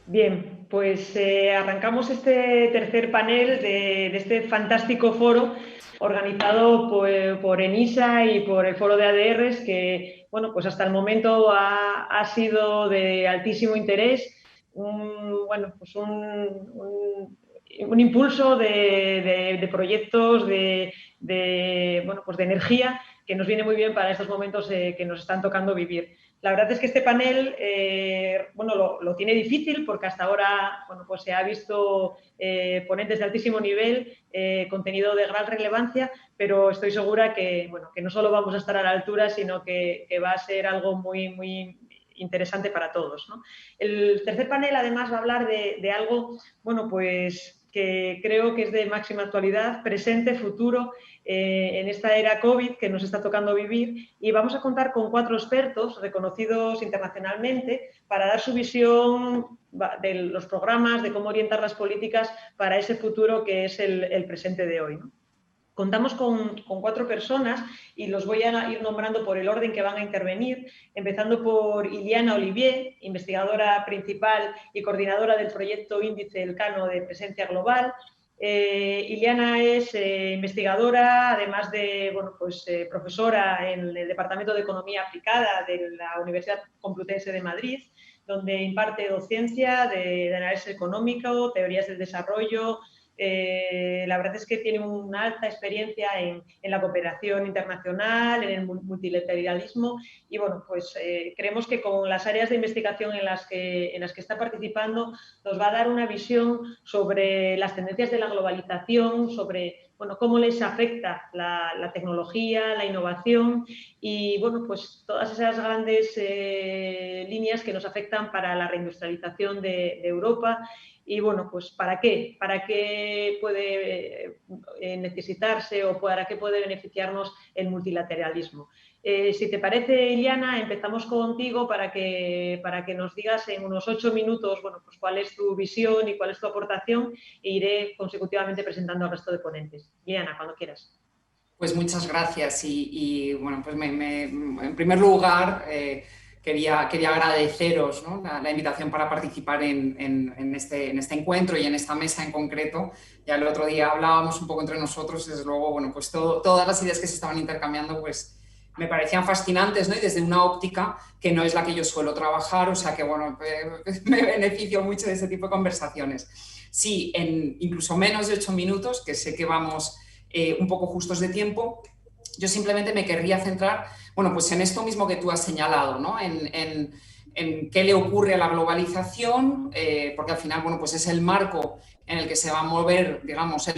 Bien, pues arrancamos este tercer panel de este fantástico foro organizado por ENISA y por el Foro de ADRs, que bueno, pues hasta el momento ha sido de altísimo interés, bueno, pues un impulso de proyectos bueno, pues de energía que nos viene muy bien para estos momentos que nos están tocando vivir. La verdad es que este panel bueno, lo tiene difícil porque hasta ahora bueno, pues se ha visto ponentes de altísimo nivel, contenido de gran relevancia, pero estoy segura que, bueno, que no solo vamos a estar a la altura, sino que va a ser algo muy interesante para todos, ¿no? El tercer panel además va a hablar de algo, bueno, pues que creo que es de máxima actualidad, presente, futuro, en esta era COVID que nos está tocando vivir, y vamos a contar con 4 expertos reconocidos internacionalmente para dar su visión de los programas, de cómo orientar las políticas para ese futuro que es el presente de hoy, ¿no? Contamos con 4 personas y los voy a ir nombrando por el orden que van a intervenir, empezando por Iliana Olivier, investigadora principal y coordinadora del proyecto Índice Elcano de Presencia Global. Iliana es investigadora, además de bueno, pues, profesora en el Departamento de Economía Aplicada de la Universidad Complutense de Madrid, donde imparte docencia de análisis económico, teorías del desarrollo. La verdad es que tiene una alta experiencia en la cooperación internacional, en el multilateralismo, y bueno, pues creemos que con las áreas de investigación en las que está participando nos va a dar una visión sobre las tendencias de la globalización, sobre bueno, cómo les afecta la tecnología, la innovación y bueno, pues todas esas grandes líneas que nos afectan para la reindustrialización de Europa. Y bueno, pues ¿para qué? ¿Para qué puede necesitarse o para qué puede beneficiarnos el multilateralismo? Si te parece, Iliana, empezamos contigo para que nos digas en unos 8 minutos, bueno, pues cuál es tu visión y cuál es tu aportación, e iré consecutivamente presentando al resto de ponentes. Iliana, cuando quieras. Pues muchas gracias bueno, pues en primer lugar quería agradeceros, ¿no? la invitación para participar en este encuentro y en esta mesa en concreto. Ya el otro día hablábamos un poco entre nosotros, desde luego, bueno, pues todas las ideas que se estaban intercambiando pues me parecían fascinantes, ¿no? Y desde una óptica que no es la que yo suelo trabajar, o sea que bueno, me beneficio mucho de ese tipo de conversaciones. Sí, en incluso menos de 8 minutos, que sé que vamos un poco justos de tiempo, yo simplemente me querría centrar, bueno, pues en esto mismo que tú has señalado, ¿no? En qué le ocurre a la globalización, porque al final, bueno, pues es el marco en el que se va a mover, digamos, se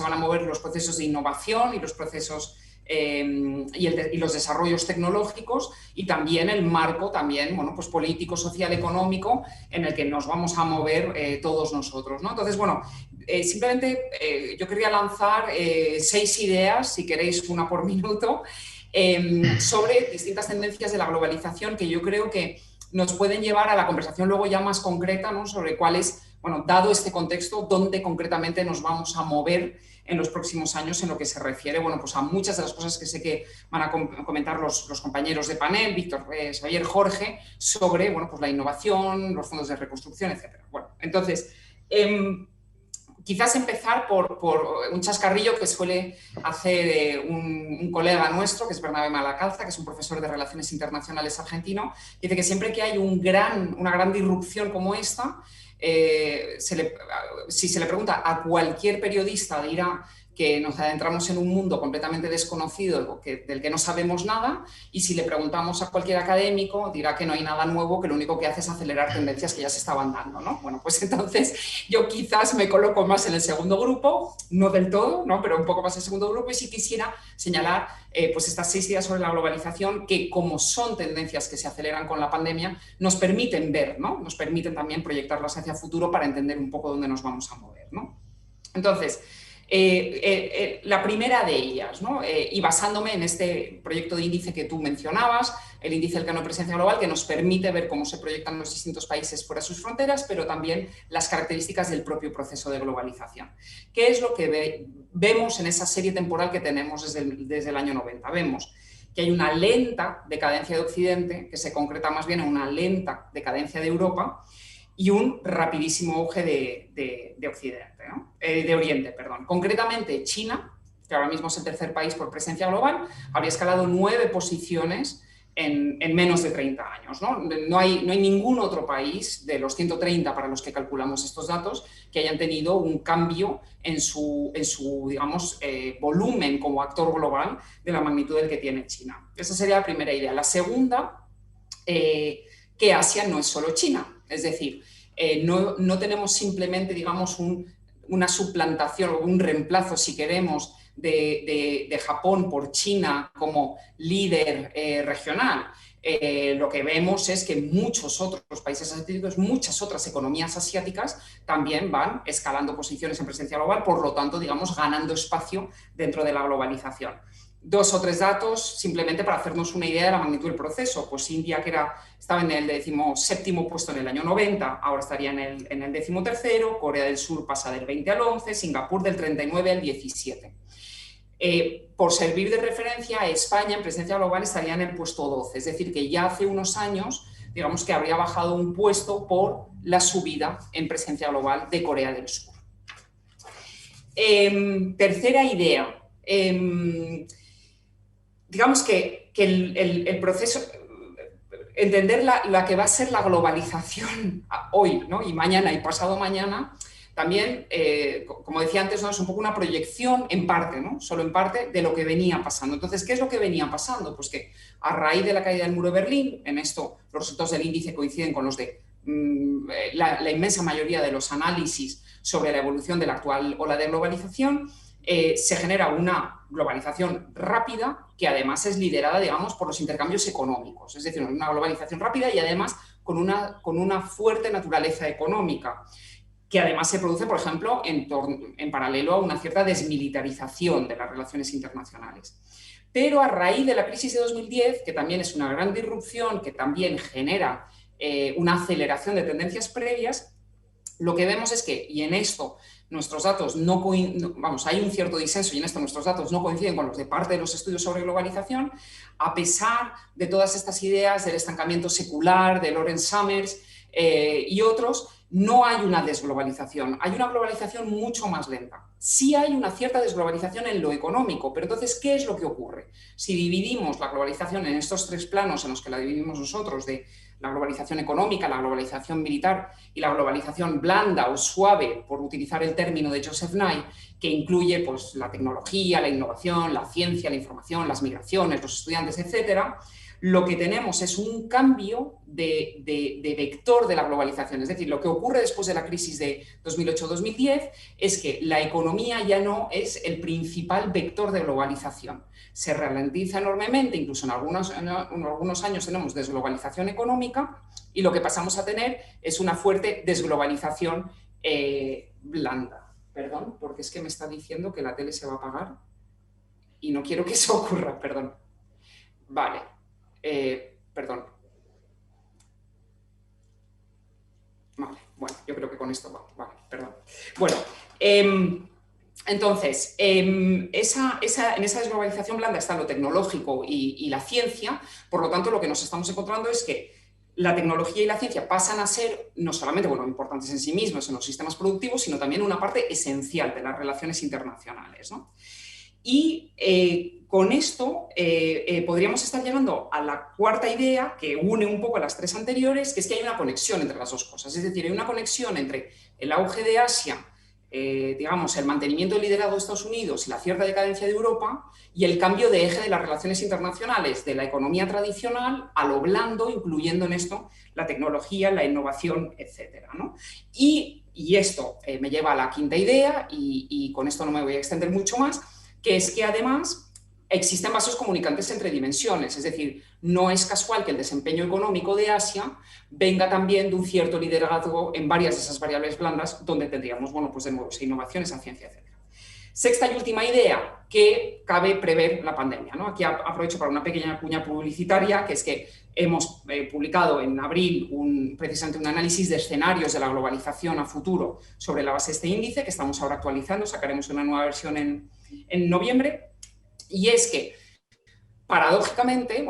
van a mover los procesos de innovación y los procesos y los desarrollos tecnológicos, y también el marco también, bueno, pues político, social, económico en el que nos vamos a mover todos nosotros, ¿no? Entonces, bueno, simplemente yo quería lanzar 6 ideas, si queréis una por minuto, sobre distintas tendencias de la globalización que yo creo que nos pueden llevar a la conversación luego ya más concreta, ¿no? Sobre cuál es, bueno, dado este contexto, dónde concretamente nos vamos a mover en los próximos años en lo que se refiere, bueno, pues a muchas de las cosas que sé que van a comentar los compañeros de panel, Víctor, Xavier, Jorge, sobre, bueno, pues la innovación, los fondos de reconstrucción, etcétera. Bueno, entonces, quizás empezar por un chascarrillo que suele hacer un colega nuestro, que es Bernabé Malacalza, que es un profesor de Relaciones Internacionales argentino. Dice que siempre que hay una gran disrupción como esta, si se le pregunta a cualquier periodista, dirá que nos adentramos en un mundo completamente desconocido del que no sabemos nada, y si le preguntamos a cualquier académico dirá que no hay nada nuevo, que lo único que hace es acelerar tendencias que ya se estaban dando, ¿no? Bueno, pues entonces yo quizás me coloco más en el segundo grupo, no del todo, ¿no? Pero un poco más en el segundo grupo, y sí quisiera señalar pues estas 6 ideas sobre la globalización que, como son tendencias que se aceleran con la pandemia, nos permiten ver, ¿no? Nos permiten también proyectarlas hacia el futuro para entender un poco dónde nos vamos a mover, ¿no? Entonces, la primera de ellas, ¿no? Y basándome en este proyecto de índice que tú mencionabas, el índice Elcano de Presencia Global, que nos permite ver cómo se proyectan los distintos países fuera de sus fronteras, pero también las características del propio proceso de globalización. ¿Qué es lo que vemos en esa serie temporal que tenemos desde el año 90? Vemos que hay una lenta decadencia de Occidente, que se concreta más bien en una lenta decadencia de Europa, y un rapidísimo auge de Occidente, ¿no? De Oriente, perdón. Concretamente, China, que ahora mismo es el tercer país por presencia global, habría escalado 9 posiciones en menos de 30 años. No hay ningún otro país de los 130 para los que calculamos estos datos que hayan tenido un cambio en su digamos, volumen como actor global de la magnitud del que tiene China. Esa sería la primera idea. La segunda, que Asia no es solo China. Es decir, no tenemos simplemente, digamos, una suplantación o un reemplazo, si queremos, de Japón por China como líder regional. Lo que vemos es que muchos otros países asiáticos, muchas otras economías asiáticas también van escalando posiciones en presencia global, por lo tanto, digamos, ganando espacio dentro de la globalización. 2 o 3 datos simplemente para hacernos una idea de la magnitud del proceso. Pues India, que estaba en el 17º puesto en el año 90, ahora estaría en el 13º, Corea del Sur pasa del 20 al 11, Singapur del 39 al 17. Por servir de referencia, España en presencia global estaría en el puesto 12, es decir, que ya hace unos años, digamos que habría bajado un puesto por la subida en presencia global de Corea del Sur. Tercera idea. Digamos que el proceso, entender la que va a ser la globalización hoy, ¿no? Y mañana y pasado mañana, también, como decía antes, ¿no? Es un poco una proyección en parte, ¿no? Solo en parte, de lo que venía pasando. Entonces, ¿qué es lo que venía pasando? Pues que a raíz de la caída del muro de Berlín, en esto los resultados del índice coinciden con los de la inmensa mayoría de los análisis sobre la evolución de la actual ola de globalización, se genera una globalización rápida que además es liderada, digamos, por los intercambios económicos. Es decir, una globalización rápida y además con una fuerte naturaleza económica, que además se produce, por ejemplo, en paralelo a una cierta desmilitarización de las relaciones internacionales. Pero a raíz de la crisis de 2010, que también es una gran disrupción, que también genera una aceleración de tendencias previas, lo que vemos es que, y en esto nuestros datos hay un cierto disenso y en esto nuestros datos no coinciden con los de parte de los estudios sobre globalización, a pesar de todas estas ideas del estancamiento secular, de Lawrence Summers y otros, no hay una desglobalización, hay una globalización mucho más lenta. Sí hay una cierta desglobalización en lo económico, pero entonces, ¿qué es lo que ocurre? Si dividimos la globalización en estos 3 planos en los que la dividimos nosotros, de la globalización económica, la globalización militar y la globalización blanda o suave, por utilizar el término de Joseph Nye, que incluye pues, la tecnología, la innovación, la ciencia, la información, las migraciones, los estudiantes, etcétera, lo que tenemos es un cambio de vector de la globalización. Es decir, lo que ocurre después de la crisis de 2008-2010 es que la economía ya no es el principal vector de globalización. Se ralentiza enormemente, incluso en algunos años tenemos desglobalización económica y lo que pasamos a tener es una fuerte desglobalización blanda. Perdón, porque es que me está diciendo que la tele se va a apagar y no quiero que eso ocurra, perdón. Vale. Perdón. Vale, bueno, yo creo que con esto va. Vale, perdón. Bueno, entonces, en esa desglobalización blanda está lo tecnológico y la ciencia, por lo tanto, lo que nos estamos encontrando es que la tecnología y la ciencia pasan a ser no solamente importantes en sí mismos en los sistemas productivos, sino también una parte esencial de las relaciones internacionales, ¿no? Y con esto podríamos estar llegando a la cuarta idea que une un poco a las 3 anteriores, que es que hay una conexión entre las 2 cosas. Es decir, hay una conexión entre el auge de Asia, digamos, el mantenimiento del liderazgo de Estados Unidos y la cierta decadencia de Europa y el cambio de eje de las relaciones internacionales de la economía tradicional a lo blando, incluyendo en esto la tecnología, la innovación, etcétera, ¿no? Y esto me lleva a la quinta idea y con esto no me voy a extender mucho más, que es que además existen vasos comunicantes entre dimensiones, es decir, no es casual que el desempeño económico de Asia venga también de un cierto liderazgo en varias de esas variables blandas donde tendríamos, pues de nuevo, innovaciones en ciencia, etc. Sexta y última idea, que cabe prever la pandemia, ¿no? Aquí aprovecho para una pequeña cuña publicitaria, que es que hemos publicado en abril precisamente un análisis de escenarios de la globalización a futuro sobre la base de este índice, que estamos ahora actualizando, sacaremos una nueva versión en noviembre, y es que paradójicamente,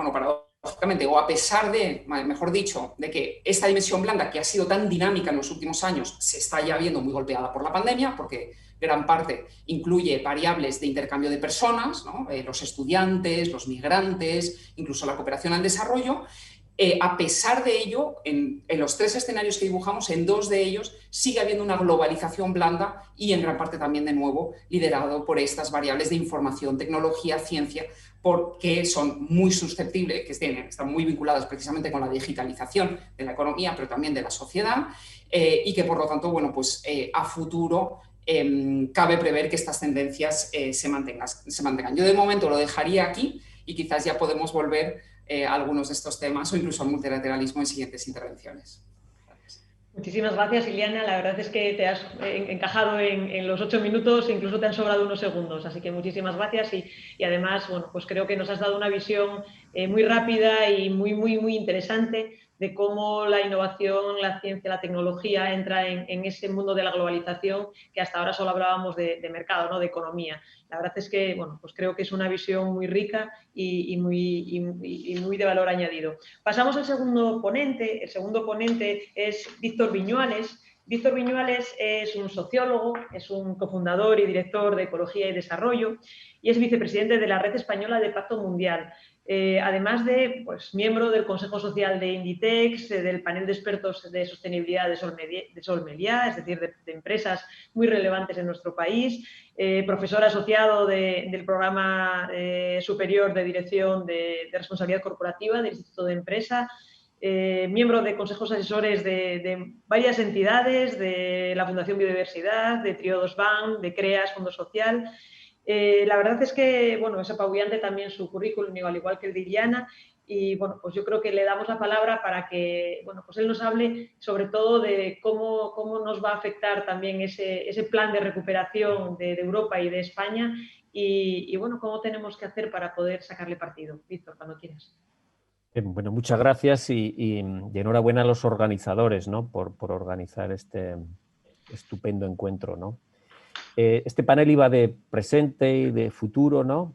paradójicamente, o a pesar de, mejor dicho, de que esta dimensión blanda, que ha sido tan dinámica en los últimos años, se está ya viendo muy golpeada por la pandemia, porque gran parte incluye variables de intercambio de personas, ¿no? Los estudiantes, los migrantes, incluso la cooperación al desarrollo. A pesar de ello, en los 3 escenarios que dibujamos, en 2 de ellos sigue habiendo una globalización blanda y en gran parte también, de nuevo, liderado por estas variables de información, tecnología, ciencia, porque son muy susceptibles, que están muy vinculadas precisamente con la digitalización de la economía, pero también de la sociedad, y que, por lo tanto, bueno, pues a futuro cabe prever que estas tendencias se mantengan. Yo, de momento, lo dejaría aquí y quizás ya podemos volver algunos de estos temas o incluso al multilateralismo en siguientes intervenciones. Gracias. Muchísimas gracias, Iliana. La verdad es que te has encajado en los 8 minutos e incluso te han sobrado unos segundos. Así que muchísimas gracias y además, bueno, pues creo que nos has dado una visión muy rápida y muy interesante de cómo la innovación, la ciencia, la tecnología entra en ese mundo de la globalización que hasta ahora solo hablábamos de mercado, ¿no? De economía. La verdad es que, bueno, pues creo que es una visión muy rica y muy de valor añadido. Pasamos al segundo ponente. El segundo ponente es Víctor Viñuales. Víctor Viñuales es un sociólogo, es un cofundador y director de Ecología y Desarrollo y es vicepresidente de la Red Española de Pacto Mundial. Además de pues, miembro del Consejo Social de Inditex, del panel de expertos de sostenibilidad de Sol Meliá, es decir, de empresas muy relevantes en nuestro país, profesor asociado del programa superior de dirección de responsabilidad corporativa del Instituto de Empresa, miembro de consejos asesores de varias entidades, de la Fundación Biodiversidad, de Triodos Bank, de CREAS, Fondo Social. La verdad es que, bueno, es apabullante también su currículum, al igual que el de Iliana, y, bueno, pues yo creo que le damos la palabra para que, bueno, pues él nos hable sobre todo de cómo nos va a afectar también ese plan de recuperación de Europa y de España y, bueno, cómo tenemos que hacer para poder sacarle partido. Víctor, cuando quieras. Bueno, muchas gracias y enhorabuena a los organizadores, ¿no? por organizar este estupendo encuentro, ¿no? Este panel iba de presente y de futuro, ¿no?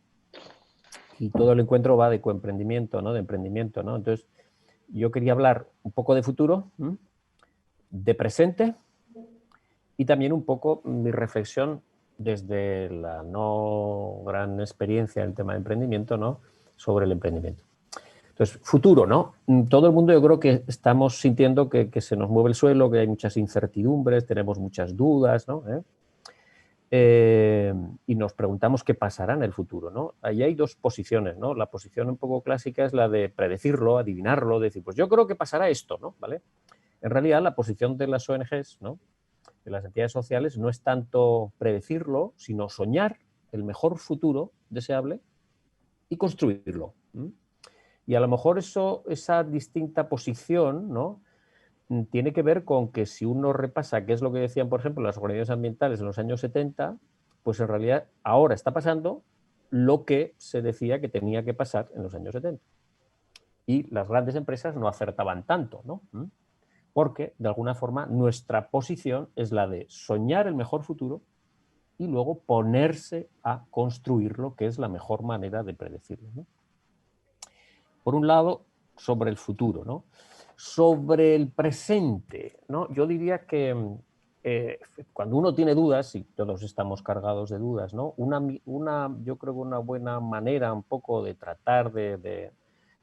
Y todo el encuentro va de coemprendimiento, ¿no? De emprendimiento, ¿no? Entonces, yo quería hablar un poco de futuro, de presente y también un poco mi reflexión desde la no gran experiencia del tema de emprendimiento, ¿no? Sobre el emprendimiento. Entonces, futuro, ¿no? Todo el mundo yo creo que estamos sintiendo que se nos mueve el suelo, que hay muchas incertidumbres, tenemos muchas dudas, ¿no? Y nos preguntamos qué pasará en el futuro, ¿no? Ahí hay 2 posiciones, ¿no? La posición un poco clásica es la de predecirlo, adivinarlo, decir, pues yo creo que pasará esto, ¿no? ¿Vale? En realidad, la posición de las ONGs, ¿no? De las entidades sociales, no es tanto predecirlo, sino soñar el mejor futuro deseable y construirlo. Y a lo mejor esa distinta posición, ¿no? Tiene que ver con que si uno repasa qué es lo que decían, por ejemplo, las organizaciones ambientales en los años 70, pues en realidad ahora está pasando lo que se decía que tenía que pasar en los años 70. Y las grandes empresas no acertaban tanto, ¿no? Porque, de alguna forma, nuestra posición es la de soñar el mejor futuro y luego ponerse a construirlo, que es la mejor manera de predecirlo, ¿no? Por un lado, sobre el futuro, ¿no? Sobre el presente, ¿no? Yo diría que cuando uno tiene dudas, y todos estamos cargados de dudas, ¿no? Yo creo que una buena manera un poco de tratar de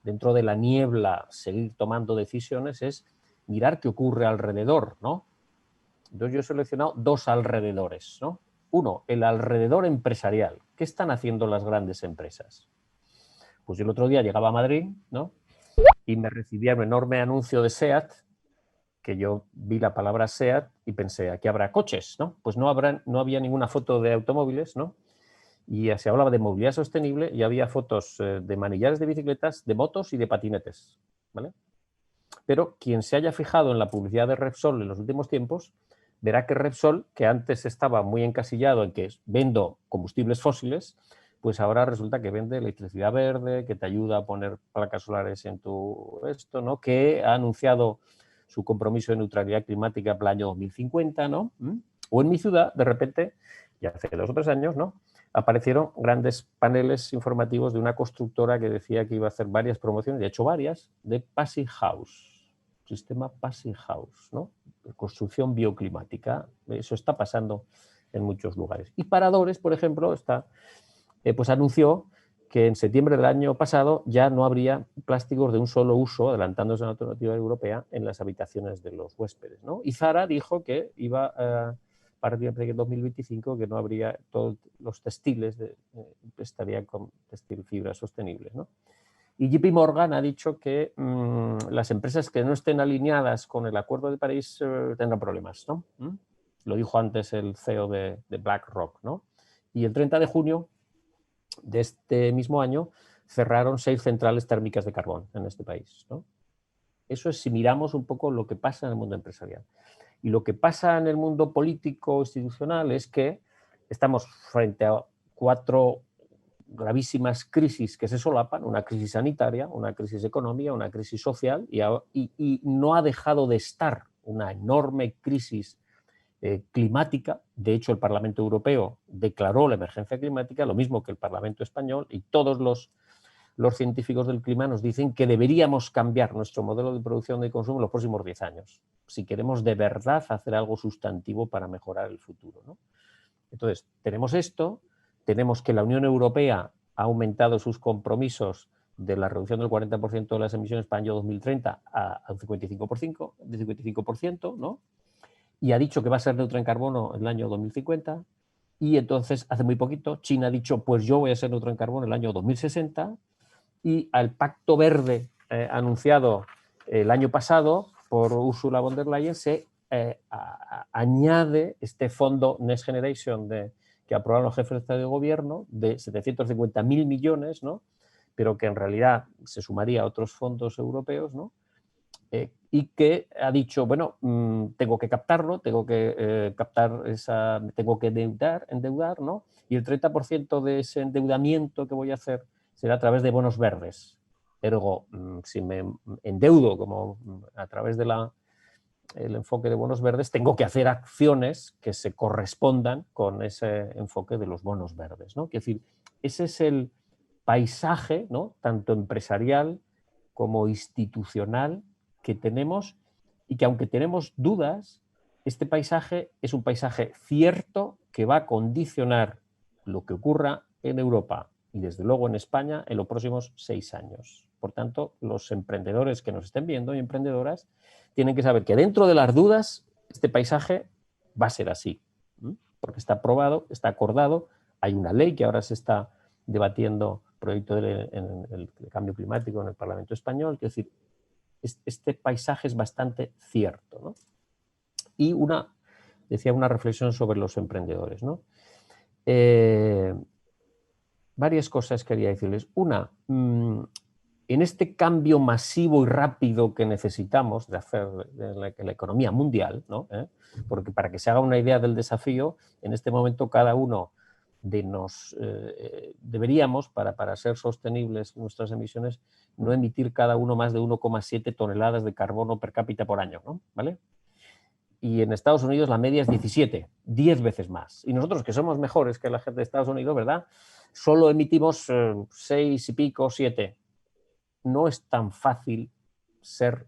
dentro de la niebla, seguir tomando decisiones es mirar qué ocurre alrededor, ¿no? Entonces yo he seleccionado 2 alrededores, ¿no? Uno, el alrededor empresarial. ¿Qué están haciendo las grandes empresas? Pues yo el otro día llegaba a Madrid, ¿no? Y me recibía un enorme anuncio de SEAT, que yo vi la palabra SEAT y pensé, aquí habrá coches, ¿no? Pues no había ninguna foto de automóviles, ¿no? Y se hablaba de movilidad sostenible y había fotos de manillares de bicicletas, de motos y de patinetes, ¿vale? Pero quien se haya fijado en la publicidad de Repsol en los últimos tiempos, verá que Repsol, que antes estaba muy encasillado en que vendo combustibles fósiles, pues ahora resulta que vende electricidad verde, que te ayuda a poner placas solares en tu ¿no? Que ha anunciado su compromiso de neutralidad climática para el año 2050, ¿no? O en mi ciudad, de repente, ya hace 2 o 3 años, ¿no? aparecieron grandes paneles informativos de una constructora que decía que iba a hacer varias promociones, y ha hecho varias, de Passive House, sistema Passive House, ¿no? Construcción bioclimática. Eso está pasando en muchos lugares. Y Paradores, por ejemplo, pues anunció que en septiembre del año pasado ya no habría plásticos de un solo uso, adelantándose a la normativa europea, en las habitaciones de los huéspedes, ¿no? Y Zara dijo que iba a partir de 2025 que no habría, todos los textiles estarían con textil fibra sostenible, ¿no? Y JP Morgan ha dicho que las empresas que no estén alineadas con el Acuerdo de París tendrán problemas, ¿no? Lo dijo antes el CEO de BlackRock, ¿no? Y el 30 de junio de este mismo año cerraron 6 centrales térmicas de carbón en este país, ¿no? Eso es si miramos un poco lo que pasa en el mundo empresarial. Y lo que pasa en el mundo político institucional es que estamos frente a 4 gravísimas crisis que se solapan, una crisis sanitaria, una crisis económica, una crisis social, y no ha dejado de estar una enorme crisis climática. De hecho, el Parlamento Europeo declaró la emergencia climática, lo mismo que el Parlamento español, y todos los científicos del clima nos dicen que deberíamos cambiar nuestro modelo de producción y consumo en los próximos 10 años, si queremos de verdad hacer algo sustantivo para mejorar el futuro, ¿no? Entonces, tenemos esto, tenemos que la Unión Europea ha aumentado sus compromisos de la reducción del 40% de las emisiones para el año 2030 a un 55%, ¿no? Y ha dicho que va a ser neutra en carbono en el año 2050, y entonces, hace muy poquito, China ha dicho, pues yo voy a ser neutro en carbono en el año 2060, y al Pacto Verde anunciado el año pasado por Ursula von der Leyen se añade este fondo Next Generation que aprobaron los jefes de Estado y de Gobierno de 750.000 millones, ¿no? Pero que en realidad se sumaría a otros fondos europeos, ¿no? Y que ha dicho, bueno, tengo que captarlo, tengo que tengo que endeudar, ¿no? Y el 30% de ese endeudamiento que voy a hacer será a través de bonos verdes. Ergo, si me endeudo como a través de el enfoque de bonos verdes, tengo que hacer acciones que se correspondan con ese enfoque de los bonos verdes, ¿no? Es decir, ese es el paisaje, ¿no? Tanto empresarial como institucional que tenemos, y que aunque tenemos dudas, este paisaje es un paisaje cierto que va a condicionar lo que ocurra en Europa y desde luego en España en los próximos 6 años. Por tanto, los emprendedores que nos estén viendo y emprendedoras tienen que saber que dentro de las dudas este paisaje va a ser así, porque está aprobado, está acordado, hay una ley que ahora se está debatiendo, proyecto en el cambio climático en el Parlamento español, es decir, este paisaje es bastante cierto, ¿no? Y decía una reflexión sobre los emprendedores, ¿no? Varias cosas quería decirles. Una, en este cambio masivo y rápido que necesitamos de hacer en la economía mundial, ¿no? Porque para que se haga una idea del desafío, en este momento cada uno de deberíamos, para ser sostenibles nuestras emisiones, no emitir cada uno más de 1,7 toneladas de carbono per cápita por año, ¿no? ¿Vale? Y en Estados Unidos la media es 17, 10 veces más. Y nosotros, que somos mejores que la gente de Estados Unidos, ¿verdad? Solo emitimos 6 y pico, 7. No es tan fácil ser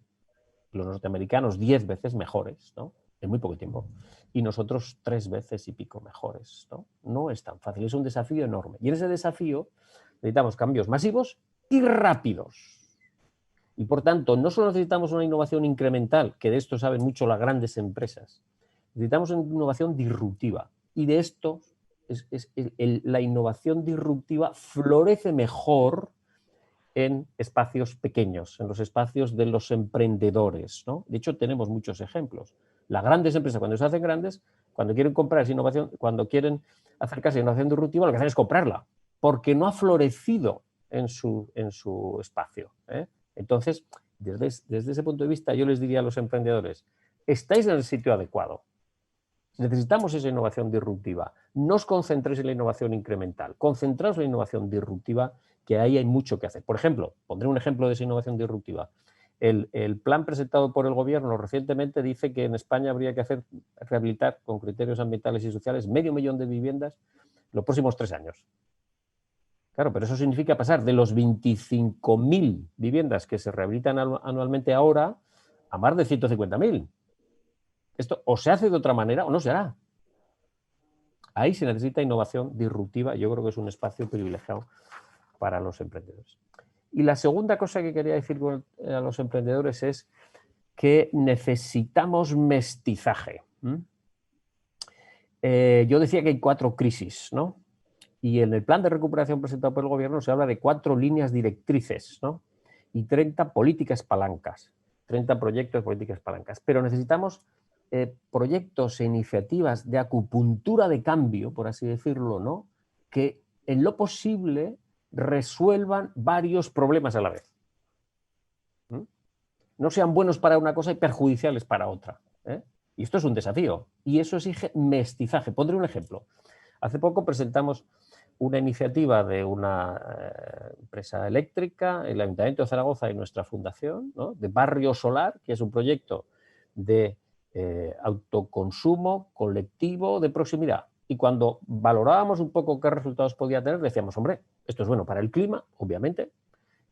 los norteamericanos 10 veces mejores, ¿no? En muy poco tiempo. Y nosotros 3 veces y pico mejores, ¿no? No es tan fácil, es un desafío enorme. Y en ese desafío necesitamos cambios masivos y rápidos. Y por tanto, no solo necesitamos una innovación incremental, que de esto saben mucho las grandes empresas, necesitamos una innovación disruptiva. Y de esto, la innovación disruptiva florece mejor en espacios pequeños, en los espacios de los emprendedores, ¿no? De hecho, tenemos muchos ejemplos. Las grandes empresas, cuando se hacen grandes, cuando quieren comprar esa innovación, cuando quieren acercarse a innovación disruptiva, lo que hacen es comprarla, porque no ha florecido en su espacio, ¿eh? Entonces, desde ese punto de vista, yo les diría a los emprendedores, estáis en el sitio adecuado. Necesitamos esa innovación disruptiva. No os concentréis en la innovación incremental, concentraos en la innovación disruptiva, que ahí hay mucho que hacer. Por ejemplo, pondré un ejemplo de esa innovación disruptiva. El plan presentado por el gobierno recientemente dice que en España habría que rehabilitar con criterios ambientales y sociales 500.000 de viviendas los próximos 3 años. Claro, pero eso significa pasar de los 25.000 viviendas que se rehabilitan anualmente ahora a más de 150.000. Esto o se hace de otra manera o no se hará. Ahí se necesita innovación disruptiva y yo creo que es un espacio privilegiado para los emprendedores. Y la segunda cosa que quería decir a los emprendedores es que necesitamos mestizaje. Yo decía que hay 4 crisis, ¿no? Y en el plan de recuperación presentado por el gobierno se habla de 4 líneas directrices, ¿no? Y 30 políticas palancas, 30 proyectos, políticas palancas. Pero necesitamos proyectos e iniciativas de acupuntura de cambio, por así decirlo, ¿no? Que en lo posible resuelvan varios problemas a la vez. No sean buenos para una cosa y perjudiciales para otra. Y esto es un desafío. Y eso exige mestizaje. Pondré un ejemplo. Hace poco presentamos una iniciativa de una empresa eléctrica, el Ayuntamiento de Zaragoza y nuestra fundación, ¿no? De Barrio Solar, que es un proyecto de autoconsumo colectivo de proximidad. Y cuando valorábamos un poco qué resultados podía tener, decíamos, hombre, esto es bueno para el clima, obviamente,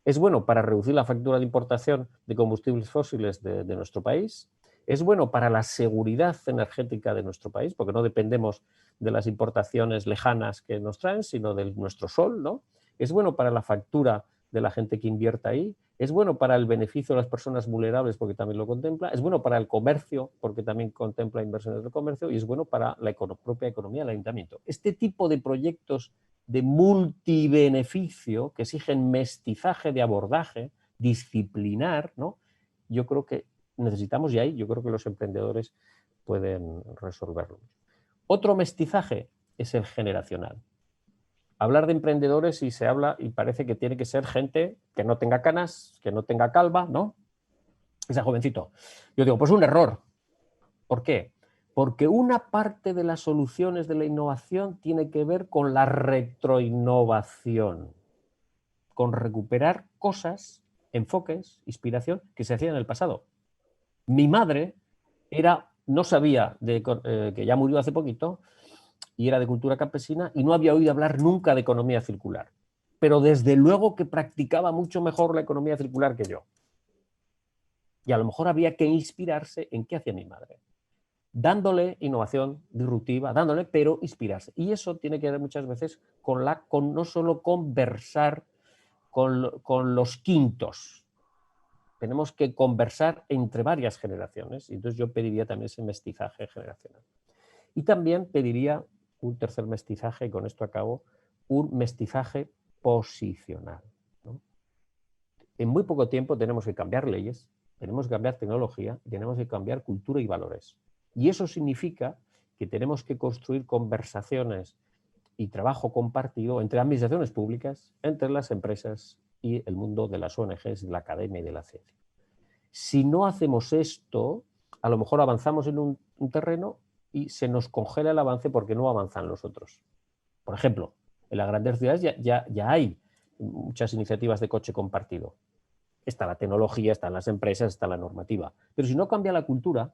es bueno para reducir la factura de importación de combustibles fósiles de nuestro país, es bueno para la seguridad energética de nuestro país, porque no dependemos de las importaciones lejanas que nos traen, sino de nuestro sol, ¿no? Es bueno para la factura de la gente que invierta ahí, es bueno para el beneficio de las personas vulnerables porque también lo contempla, es bueno para el comercio porque también contempla inversiones del comercio y es bueno para la propia economía del ayuntamiento. Este tipo de proyectos de multibeneficio que exigen mestizaje de abordaje, disciplinar, ¿no? Yo creo que necesitamos y ahí yo creo que los emprendedores pueden resolverlo. Otro mestizaje es el generacional. Hablar de emprendedores y se habla y parece que tiene que ser gente que no tenga canas, que no tenga calva, ¿no? Ese jovencito. Yo digo, pues un error. ¿Por qué? Porque una parte de las soluciones de la innovación tiene que ver con la retroinnovación, con recuperar cosas, enfoques, inspiración que se hacían en el pasado. Mi madre no sabía, que ya murió hace poquito, y era de cultura campesina y no había oído hablar nunca de economía circular. Pero desde luego que practicaba mucho mejor la economía circular que yo. Y a lo mejor había que inspirarse en qué hacía mi madre. Dándole innovación disruptiva, pero inspirarse. Y eso tiene que ver muchas veces con no solo conversar con los quintos. Tenemos que conversar entre varias generaciones. Y entonces yo pediría también ese mestizaje generacional. Y también pediría un tercer mestizaje, y con esto acabo, un mestizaje posicional, ¿no? En muy poco tiempo tenemos que cambiar leyes, tenemos que cambiar tecnología, tenemos que cambiar cultura y valores. Y eso significa que tenemos que construir conversaciones y trabajo compartido entre administraciones públicas, entre las empresas y el mundo de las ONGs, de la academia y de la ciencia. Si no hacemos esto, a lo mejor avanzamos en un terreno y se nos congela el avance porque no avanzan los otros. Por ejemplo, en las grandes ciudades ya hay muchas iniciativas de coche compartido. Está la tecnología, están las empresas, está la normativa. Pero si no cambia la cultura,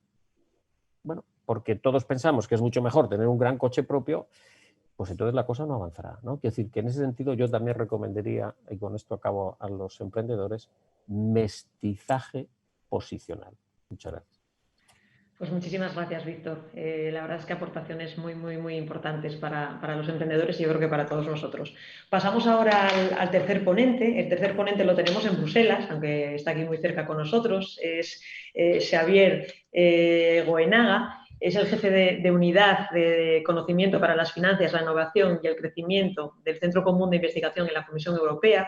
bueno, porque todos pensamos que es mucho mejor tener un gran coche propio, pues entonces la cosa no avanzará, ¿no? Quiero decir que en ese sentido yo también recomendaría, y con esto acabo, a los emprendedores, mestizaje posicional. Muchas gracias. Pues muchísimas gracias, Víctor. La verdad es que aportaciones muy, muy, muy importantes para los emprendedores y yo creo que para todos nosotros. Pasamos ahora al tercer ponente. El tercer ponente lo tenemos en Bruselas, aunque está aquí muy cerca con nosotros. Es Xavier Goenaga. Es el jefe de unidad de conocimiento para las finanzas, la innovación y el crecimiento del Centro Común de Investigación en la Comisión Europea.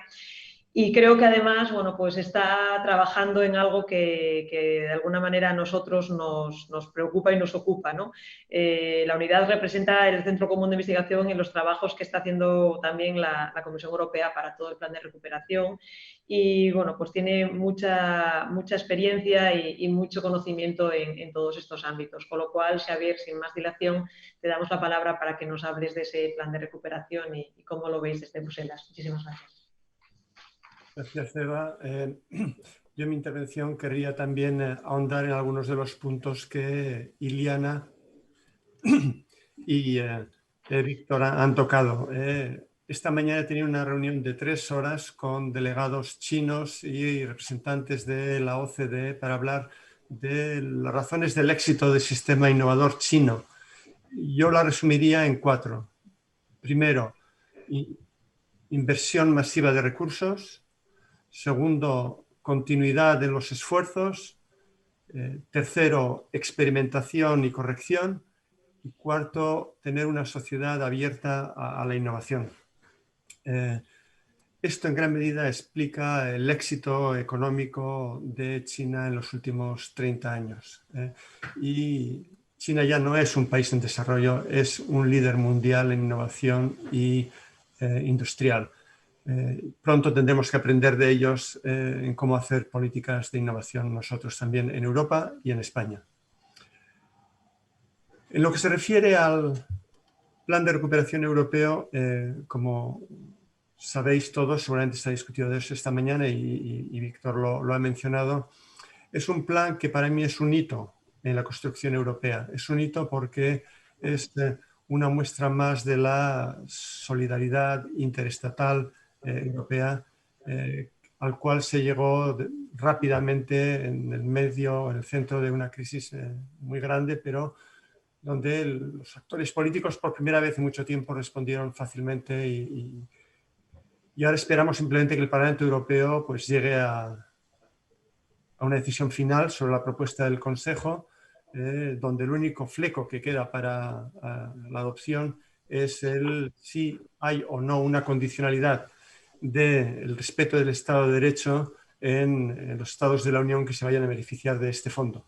Y creo que además, bueno, pues está trabajando en algo que de alguna manera a nosotros nos preocupa y nos ocupa, ¿no? La unidad representa el Centro Común de Investigación en los trabajos que está haciendo también la Comisión Europea para todo el plan de recuperación y, bueno, pues tiene mucha experiencia y mucho conocimiento en todos estos ámbitos. Con lo cual, Xavier, sin más dilación, te damos la palabra para que nos hables de ese plan de recuperación y cómo lo veis desde Bruselas. Muchísimas gracias. Gracias, Eva. Yo en mi intervención querría también ahondar en algunos de los puntos que Iliana y Víctor, han tocado. Esta mañana he tenido una reunión de 3 horas con delegados chinos y representantes de la OCDE para hablar de las razones del éxito del sistema innovador chino. Yo la resumiría en 4. Primero, inversión masiva de recursos. Segundo, continuidad de los esfuerzos. Tercero, experimentación y corrección. Y cuarto, tener una sociedad abierta a la innovación. Esto en gran medida explica el éxito económico de China en los últimos 30 años. Y China ya no es un país en desarrollo, es un líder mundial en innovación y industrial. Pronto tendremos que aprender de ellos en cómo hacer políticas de innovación nosotros también en Europa y en España. En lo que se refiere al plan de recuperación europeo, como sabéis todos, seguramente se ha discutido de eso esta mañana y Víctor lo ha mencionado, es un plan que para mí es un hito en la construcción europea. Es un hito porque es una muestra más de la solidaridad interestatal europea al cual se llegó rápidamente en el centro de una crisis muy grande, pero donde los actores políticos por primera vez en mucho tiempo respondieron fácilmente y ahora esperamos simplemente que el Parlamento Europeo pues, llegue a una decisión final sobre la propuesta del Consejo, donde el único fleco que queda para la adopción es el si hay o no una condicionalidad del respeto del Estado de Derecho en los Estados de la Unión que se vayan a beneficiar de este fondo.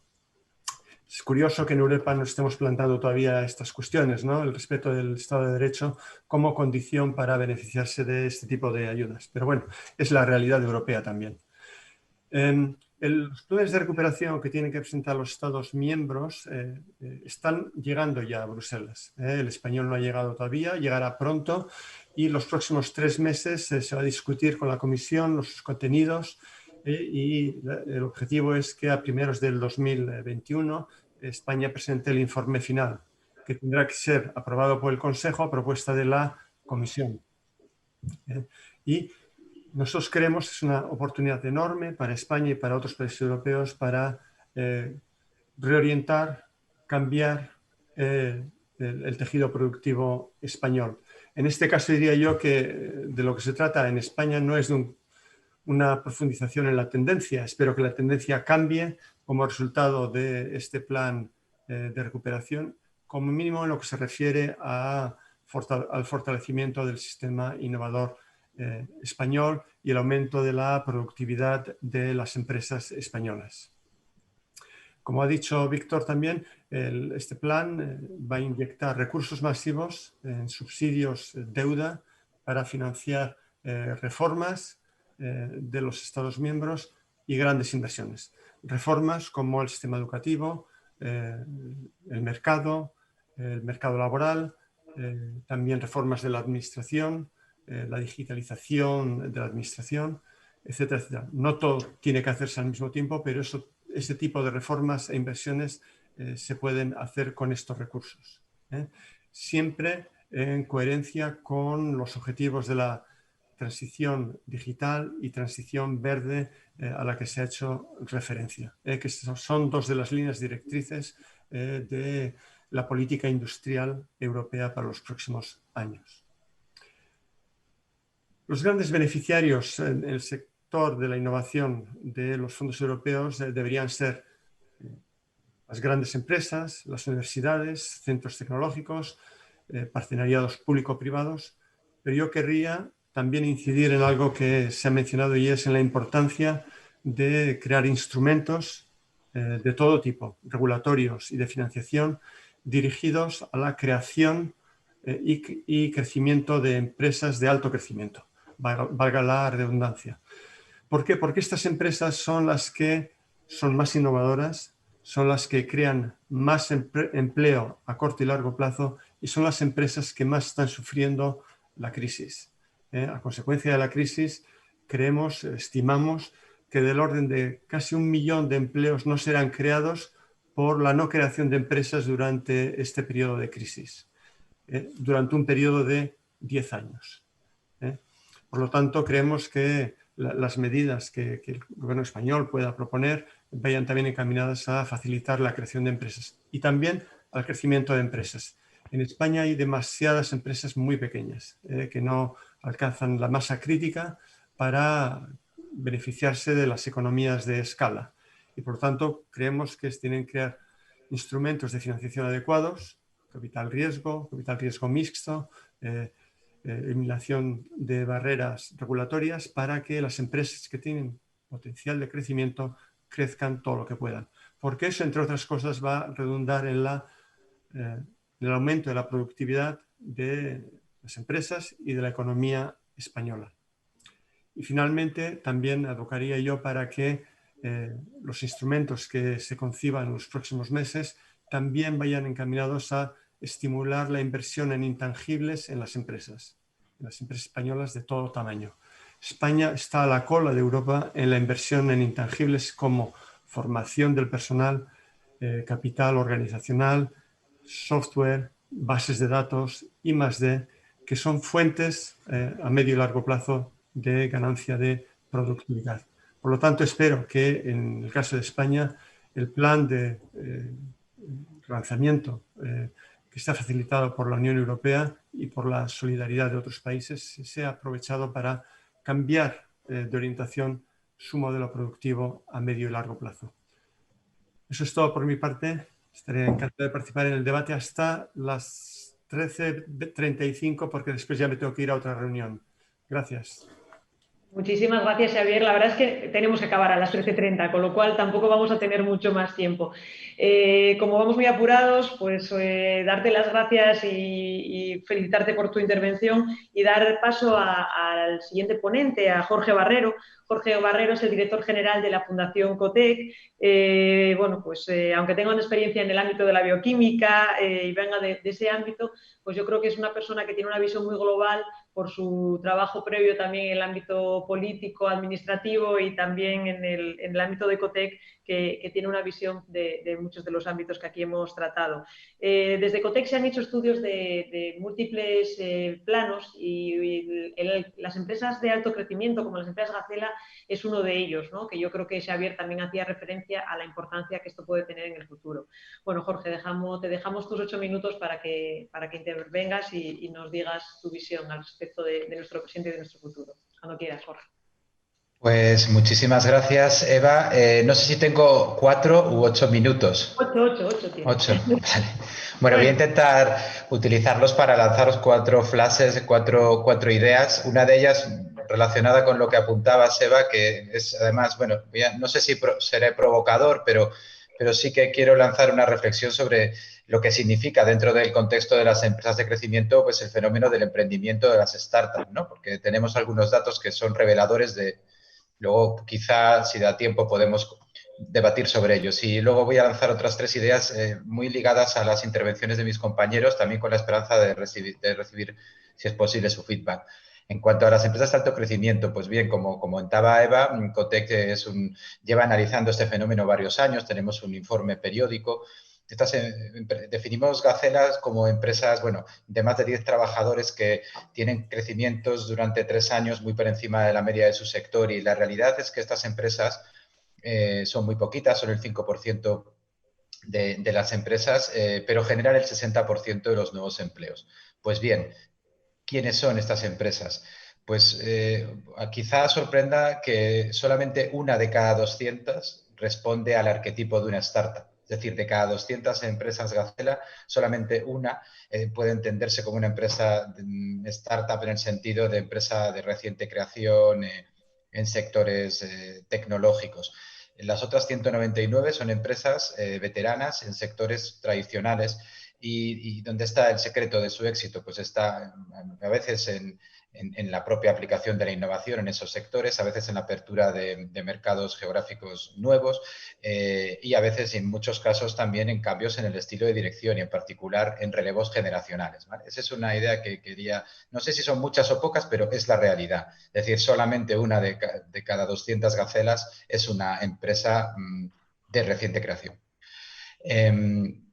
Es curioso que en Europa no estemos planteando todavía estas cuestiones, ¿no? El respeto del Estado de Derecho como condición para beneficiarse de este tipo de ayudas. Pero bueno, es la realidad europea también. Los planes de recuperación que tienen que presentar los Estados miembros están llegando ya a Bruselas. El español no ha llegado todavía, llegará pronto y los próximos 3 meses se va a discutir con la Comisión los contenidos y el objetivo es que a primeros del 2021 España presente el informe final, que tendrá que ser aprobado por el Consejo a propuesta de la Comisión. Y nosotros creemos que es una oportunidad enorme para España y para otros países europeos para reorientar, cambiar el tejido productivo español. En este caso diría yo que de lo que se trata en España no es de una profundización en la tendencia. Espero que la tendencia cambie como resultado de este plan de recuperación, como mínimo en lo que se refiere al fortalecimiento del sistema innovador español y el aumento de la productividad de las empresas españolas. Como ha dicho Víctor también, este plan va a inyectar recursos masivos en subsidios, deuda, para financiar reformas de los Estados miembros y grandes inversiones. Reformas como el sistema educativo, el mercado laboral, también reformas de la administración, la digitalización de la administración, etcétera, etcétera. No todo tiene que hacerse al mismo tiempo, pero ese tipo de reformas e inversiones se pueden hacer con estos recursos. Siempre en coherencia con los objetivos de la transición digital y transición verde a la que se ha hecho referencia, que son 2 de las líneas directrices de la política industrial europea para los próximos años. Los grandes beneficiarios en el sector de la innovación de los fondos europeos deberían ser las grandes empresas, las universidades, centros tecnológicos, partenariados público-privados, pero yo querría también incidir en algo que se ha mencionado y es en la importancia de crear instrumentos de todo tipo, regulatorios y de financiación, dirigidos a la creación y crecimiento de empresas de alto crecimiento, valga la redundancia. ¿Por qué? Porque estas empresas son las que son más innovadoras, son las que crean más empleo a corto y largo plazo y son las empresas que más están sufriendo la crisis. A consecuencia de la crisis, estimamos que del orden de casi 1 millón de empleos no serán creados por la no creación de empresas durante este periodo de crisis. durante un periodo de 10 años. Por lo tanto, creemos que las medidas que el gobierno español pueda proponer vayan también encaminadas a facilitar la creación de empresas y también al crecimiento de empresas. En España hay demasiadas empresas muy pequeñas que no alcanzan la masa crítica para beneficiarse de las economías de escala. Y por lo tanto, creemos que se tienen que crear instrumentos de financiación adecuados, capital riesgo mixto, eliminación de barreras regulatorias para que las empresas que tienen potencial de crecimiento crezcan todo lo que puedan. Porque eso, entre otras cosas, va a redundar en el aumento de la productividad de las empresas y de la economía española. Y finalmente, también advocaría yo para que los instrumentos que se conciban en los próximos meses también vayan encaminados a estimular la inversión en intangibles en las empresas españolas de todo tamaño. España está a la cola de Europa en la inversión en intangibles como formación del personal, capital organizacional, software, bases de datos, I+D, que son fuentes a medio y largo plazo de ganancia de productividad. Por lo tanto, espero que en el caso de España el plan de lanzamiento que está facilitado por la Unión Europea y por la solidaridad de otros países sea aprovechado para cambiar de orientación su modelo productivo a medio y largo plazo. Eso es todo por mi parte. Estaré encantado de participar en el debate hasta las 13:35 porque después ya me tengo que ir a otra reunión. Gracias. Muchísimas gracias, Xavier. La verdad es que tenemos que acabar a las 13:30, con lo cual tampoco vamos a tener mucho más tiempo. Como vamos muy apurados, pues darte las gracias y felicitarte por tu intervención y dar paso al siguiente ponente, a Jorge Barrero. Jorge Barrero es el director general de la Fundación Cotec. Bueno, pues aunque tenga una experiencia en el ámbito de la bioquímica y venga de ese ámbito, pues yo creo que es una persona que tiene una visión muy global por su trabajo previo también en el ámbito político, administrativo y también en el ámbito de Cotec, que tiene una visión de muchos de los ámbitos que aquí hemos tratado. Desde Cotec se han hecho estudios de múltiples planos y las empresas de alto crecimiento, como las empresas Gacela, es uno de ellos, ¿no? Que yo creo que Xavier también hacía referencia a la importancia que esto puede tener en el futuro. Bueno, Jorge, te dejamos tus 8 minutos para que intervengas y nos digas tu visión al respecto de nuestro presente y de nuestro futuro. Cuando quieras, Jorge. Pues muchísimas gracias, Eva. No sé si tengo 4 u 8 minutos. 8 tienes. 8, vale. Bueno, voy a intentar utilizarlos para lanzaros 4 flashes, cuatro ideas. Una de ellas relacionada con lo que apuntabas, Eva, que es además, bueno, no sé si seré provocador, pero sí que quiero lanzar una reflexión sobre lo que significa dentro del contexto de las empresas de crecimiento, pues el fenómeno del emprendimiento de las startups, ¿no? Porque tenemos algunos datos que son reveladores de... Luego, quizá, si da tiempo, podemos debatir sobre ellos. Y luego voy a lanzar otras 3 ideas muy ligadas a las intervenciones de mis compañeros, también con la esperanza de recibir, si es posible, su feedback. En cuanto a las empresas de alto crecimiento, pues bien, como comentaba Eva, Cotec lleva analizando este fenómeno varios años, tenemos un informe periódico. Definimos Gacelas como empresas, bueno, de más de 10 trabajadores que tienen crecimientos durante 3 años muy por encima de la media de su sector, y la realidad es que estas empresas son muy poquitas, son el 5% de las empresas, pero generan el 60% de los nuevos empleos. Pues bien, ¿quiénes son estas empresas? Pues quizá sorprenda que solamente una de cada 200 responde al arquetipo de una startup. Es decir, de cada 200 empresas Gacela, solamente una puede entenderse como una empresa startup en el sentido de empresa de reciente creación en sectores tecnológicos. Las otras 199 son empresas veteranas en sectores tradicionales. ¿Y dónde está el secreto de su éxito? Pues está a veces en la propia aplicación de la innovación en esos sectores, a veces en la apertura de mercados geográficos nuevos y a veces, en muchos casos, también en cambios en el estilo de dirección y, en particular, en relevos generacionales, ¿vale? Esa es una idea que quería, no sé si son muchas o pocas, pero es la realidad. Es decir, solamente una de cada 200 Gacelas es una empresa de reciente creación.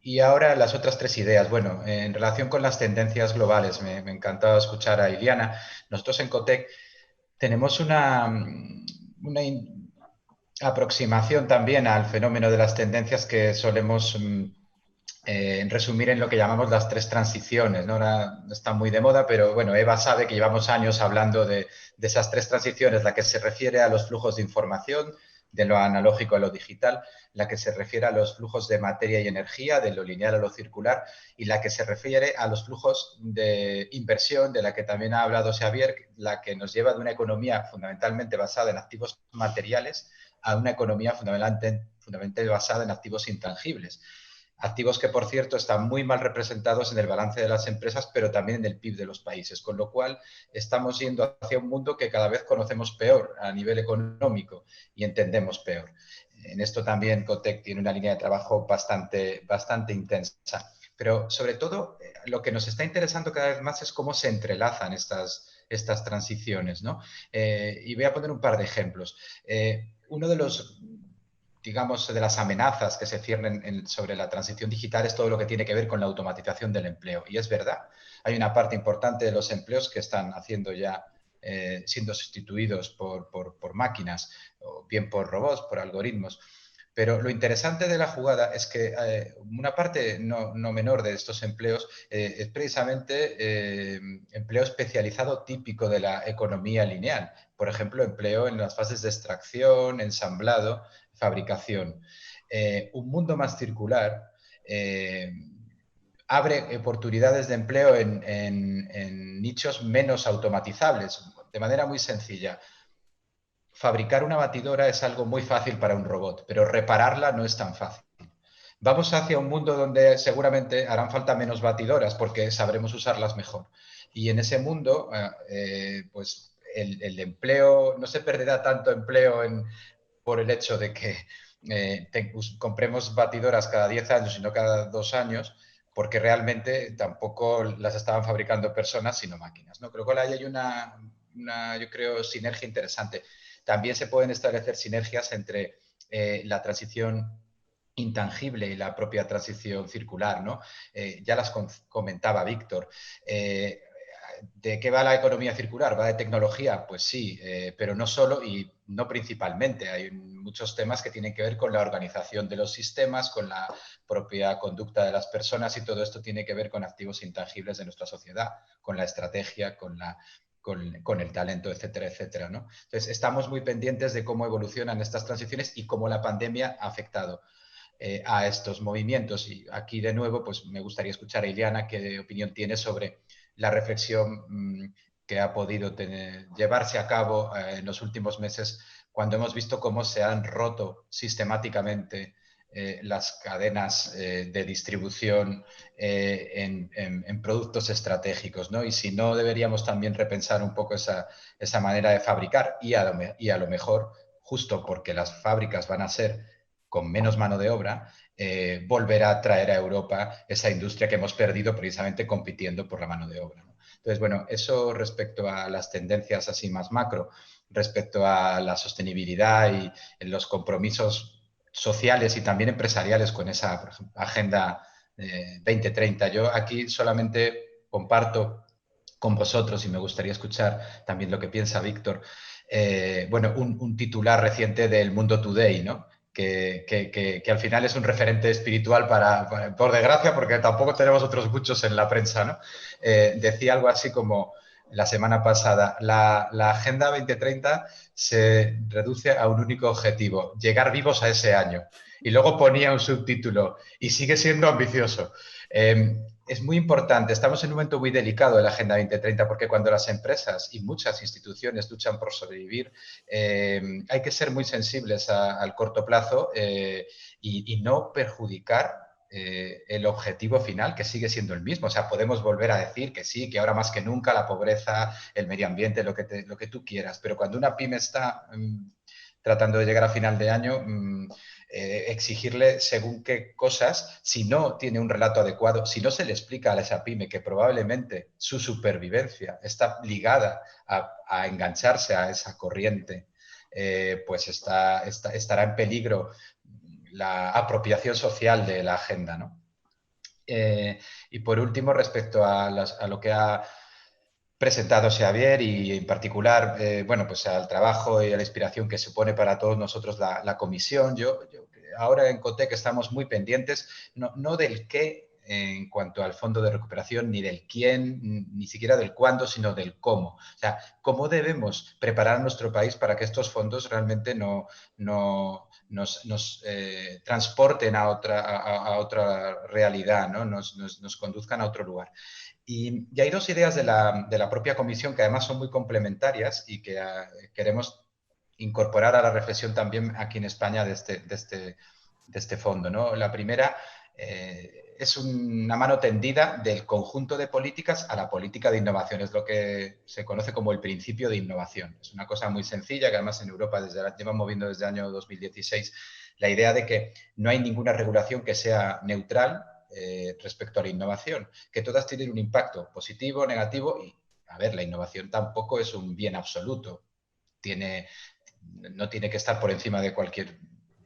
Y ahora las otras tres ideas. Bueno, en relación con las tendencias globales, me encantaba escuchar a Iliana. Nosotros en Cotec tenemos una aproximación también al fenómeno de las tendencias que solemos resumir en lo que llamamos las tres transiciones, ¿no? Ahora está muy de moda, pero bueno, Eva sabe que llevamos años hablando de esas tres transiciones, la que se refiere a los flujos de información, de lo analógico a lo digital, la que se refiere a los flujos de materia y energía, de lo lineal a lo circular, y la que se refiere a los flujos de inversión, de la que también ha hablado Xavier, la que nos lleva de una economía fundamentalmente basada en activos materiales a una economía fundamentalmente basada en activos intangibles. Activos que, por cierto, están muy mal representados en el balance de las empresas, pero también en el PIB de los países, con lo cual estamos yendo hacia un mundo que cada vez conocemos peor a nivel económico y entendemos peor. En esto también Cotec tiene una línea de trabajo bastante intensa. Pero, sobre todo, lo que nos está interesando cada vez más es cómo se entrelazan estas transiciones, ¿no? Y voy a poner un par de ejemplos. Uno de los, digamos, de las amenazas que se ciernen sobre la transición digital es todo lo que tiene que ver con la automatización del empleo. Y es verdad, hay una parte importante de los empleos que están haciendo ya, siendo sustituidos por máquinas, o bien por robots, por algoritmos. Pero lo interesante de la jugada es que una parte no menor de estos empleos es precisamente empleo especializado típico de la economía lineal. Por ejemplo, empleo en las fases de extracción, ensamblado, fabricación. Un mundo más circular abre oportunidades de empleo en nichos menos automatizables, de manera muy sencilla. Fabricar una batidora es algo muy fácil para un robot, pero repararla no es tan fácil. Vamos hacia un mundo donde seguramente harán falta menos batidoras porque sabremos usarlas mejor. Y en ese mundo, pues el empleo, no se perderá tanto empleo por el hecho de que compremos batidoras cada 10 años y no cada 2 años, porque realmente tampoco las estaban fabricando personas, sino máquinas, ¿no? Con lo cual ahí hay una, yo creo, sinergia interesante. También se pueden establecer sinergias entre la transición intangible y la propia transición circular, ¿no? Ya las comentaba Víctor. ¿De qué va la economía circular? ¿Va de tecnología? Pues sí, pero no solo y no principalmente. Hay muchos temas que tienen que ver con la organización de los sistemas, con la propia conducta de las personas, y todo esto tiene que ver con activos intangibles de nuestra sociedad, con la estrategia, con el talento, etcétera, etcétera, ¿no? Entonces, estamos muy pendientes de cómo evolucionan estas transiciones y cómo la pandemia ha afectado a estos movimientos. Y aquí, de nuevo, pues me gustaría escuchar a Iliana qué opinión tiene sobre la reflexión que ha podido llevarse a cabo en los últimos meses, cuando hemos visto cómo se han roto sistemáticamente las cadenas de distribución en productos estratégicos, ¿no? Y si no deberíamos también repensar un poco esa manera de fabricar y a lo mejor, justo porque las fábricas van a ser con menos mano de obra, volver a traer a Europa esa industria que hemos perdido precisamente compitiendo por la mano de obra, ¿no? Entonces, bueno, eso respecto a las tendencias así más macro, respecto a la sostenibilidad y en los compromisos sociales y también empresariales con esa, por ejemplo, Agenda 2030. Yo aquí solamente comparto con vosotros, y me gustaría escuchar también lo que piensa Víctor, bueno, un titular reciente del Mundo Today, ¿no? Que al final es un referente espiritual por desgracia, porque tampoco tenemos otros muchos en la prensa, ¿no? Decía algo así como la semana pasada, la Agenda 2030 se reduce a un único objetivo, llegar vivos a ese año. Y luego ponía un subtítulo, y sigue siendo ambicioso. Es muy importante, estamos en un momento muy delicado de la Agenda 2030, porque cuando las empresas y muchas instituciones luchan por sobrevivir, hay que ser muy sensibles al corto plazo y no perjudicar el objetivo final, que sigue siendo el mismo. O sea, podemos volver a decir que sí, que ahora más que nunca la pobreza, el medio ambiente, lo que tú quieras, pero cuando una pyme está tratando de llegar a final de año, exigirle según qué cosas, si no tiene un relato adecuado, si no se le explica a esa pyme que probablemente su supervivencia está ligada a engancharse a esa corriente, pues estará en peligro la apropiación social de la agenda, ¿no? Y por último, respecto a lo que ha presentado Xavier y en particular, bueno, pues al trabajo y a la inspiración que supone para todos nosotros la comisión. Yo ahora en COTEC estamos muy pendientes, no del qué en cuanto al fondo de recuperación, ni del quién, ni siquiera del cuándo, sino del cómo. O sea, cómo debemos preparar a nuestro país para que estos fondos realmente nos transporten a otra realidad, ¿no? Nos conduzcan a otro lugar. Y hay dos ideas de la propia comisión que además son muy complementarias y que queremos incorporar a la reflexión también aquí en España de este fondo, ¿no? La primera es una mano tendida del conjunto de políticas a la política de innovación. Es lo que se conoce como el principio de innovación. Es una cosa muy sencilla que además en Europa llevan moviendo desde el año 2016 la idea de que no hay ninguna regulación que sea neutral respecto a la innovación, que todas tienen un impacto positivo, negativo y, a ver, la innovación tampoco es un bien absoluto, no tiene que estar por encima de cualquier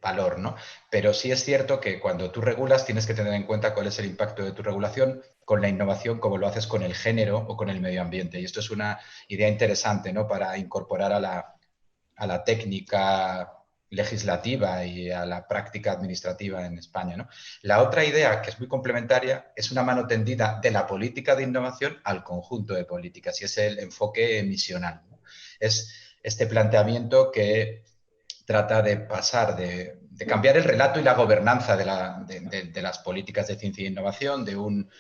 valor, ¿no? Pero sí es cierto que cuando tú regulas tienes que tener en cuenta cuál es el impacto de tu regulación con la innovación, como lo haces con el género o con el medio ambiente. Y esto es una idea interesante, ¿no? Para incorporar a la técnica legislativa y a la práctica administrativa en España, ¿no? La otra idea, que es muy complementaria, es una mano tendida de la política de innovación al conjunto de políticas y es el enfoque misional, ¿no? Es este planteamiento que trata de pasar, de cambiar el relato y la gobernanza de las políticas de ciencia e innovación, de un